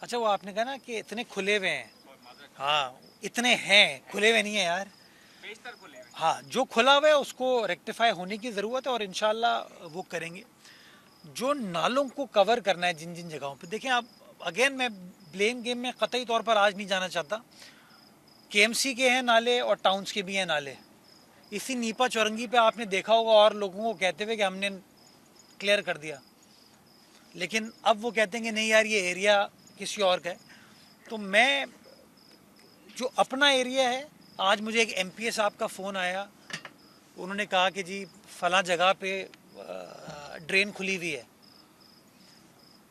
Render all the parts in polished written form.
اچھا وہ آپ نے کہا نا کہ اتنے کھلے ہوئے ہیں. ہاں اتنے ہیں, کھلے ہوئے نہیں ہیں یار. ہاں جو کھلا ہوا ہے اس کو ریکٹیفائی ہونے کی ضرورت ہے اور انشاءاللہ وہ کریں گے. جو نالوں کو کور کرنا ہے جن جن جگہوں پہ, دیکھیں آپ اگین میں بلیم گیم میں قطعی طور پر آج نہیں جانا چاہتا. کے ایم سی کے ہیں نالے اور ٹاؤنز کے بھی ہیں نالے. اسی نیپا چورنگی پہ آپ نے دیکھا ہوگا اور لوگوں کو کہتے ہوئے کہ ہم نے کلیئر کر دیا, لیکن اب وہ کہتے ہیں کہ نہیں یار یہ ایریا کسی اور کا ہے. تو میں جو اپنا ایریا ہے, آج مجھے ایک ایم پی اے صاحب کا فون آیا, انہوں نے کہا کہ جی فلاں جگہ پہ ڈرین کھلی ہوئی ہے.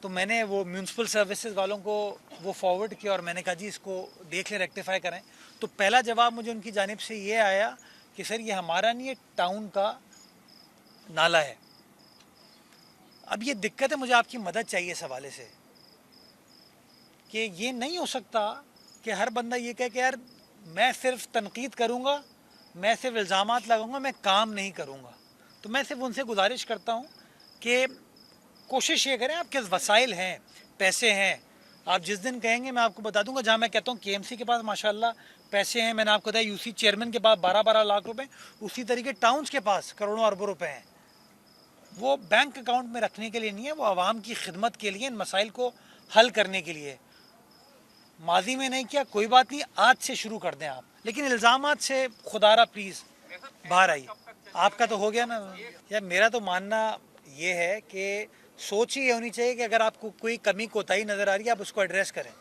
تو میں نے وہ میونسپل سروسز والوں کو وہ فارورڈ کیا اور میں نے کہا جی اس کو دیکھ لیں, ریکٹیفائی کریں. تو پہلا جواب مجھے ان کی جانب سے یہ آیا کہ سر یہ ہمارا نہیں ہے, ٹاؤن کا نالا ہے. اب یہ دقت ہے, مجھے آپ کی مدد چاہیے اس حوالے سے کہ یہ نہیں ہو سکتا کہ ہر بندہ یہ کہے کہ یار میں صرف تنقید کروں گا, میں صرف الزامات لگاؤں گا, میں کام نہیں کروں گا. تو میں صرف ان سے گزارش کرتا ہوں کہ کوشش یہ کریں, آپ کے وسائل ہیں, پیسے ہیں, آپ جس دن کہیں گے میں آپ کو بتا دوں گا. جہاں میں کہتا ہوں کے ایم سی کے پاس ماشاءاللہ پیسے ہیں, میں نے آپ کو بتایا یو سی چیئرمین کے پاس 12 لاکھ روپے, اسی طریقے ٹاؤنز کے پاس کروڑوں اربوں روپے ہیں. وہ بینک اکاؤنٹ میں رکھنے کے لیے نہیں ہے, وہ عوام کی خدمت کے لیے, ان مسائل کو حل کرنے کے لیے. ماضی میں نہیں کیا کوئی بات نہیں, آج سے شروع کر دیں آپ, لیکن الزامات سے خدا را پلیز باہر آئیے. آپ کا تو ہو گیا نا یار. میرا تو ماننا یہ ہے کہ سوچ ہی یہ ہونی چاہیے کہ اگر آپ کو کوئی کمی کوتاہی نظر آ رہی ہے آپ اس کو ایڈریس کریں.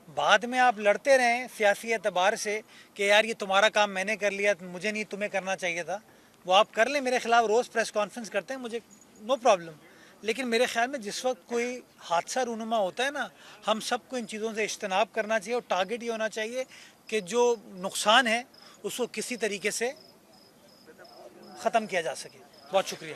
بعد میں آپ لڑتے رہیں سیاسی اعتبار سے کہ یار یہ تمہارا کام میں نے کر لیا, مجھے نہیں تمہیں کرنا چاہیے تھا, وہ آپ کر لیں. میرے خلاف روز پریس کانفرنس کرتے ہیں, مجھے نو پرابلم. لیکن میرے خیال میں جس وقت کوئی حادثہ رونما ہوتا ہے نا, ہم سب کو ان چیزوں سے اجتناب کرنا چاہیے اور ٹارگٹ یہ ہونا چاہیے کہ جو نقصان ہے اس کو کسی طریقے سے ختم کیا جا سکے. بہت شکریہ.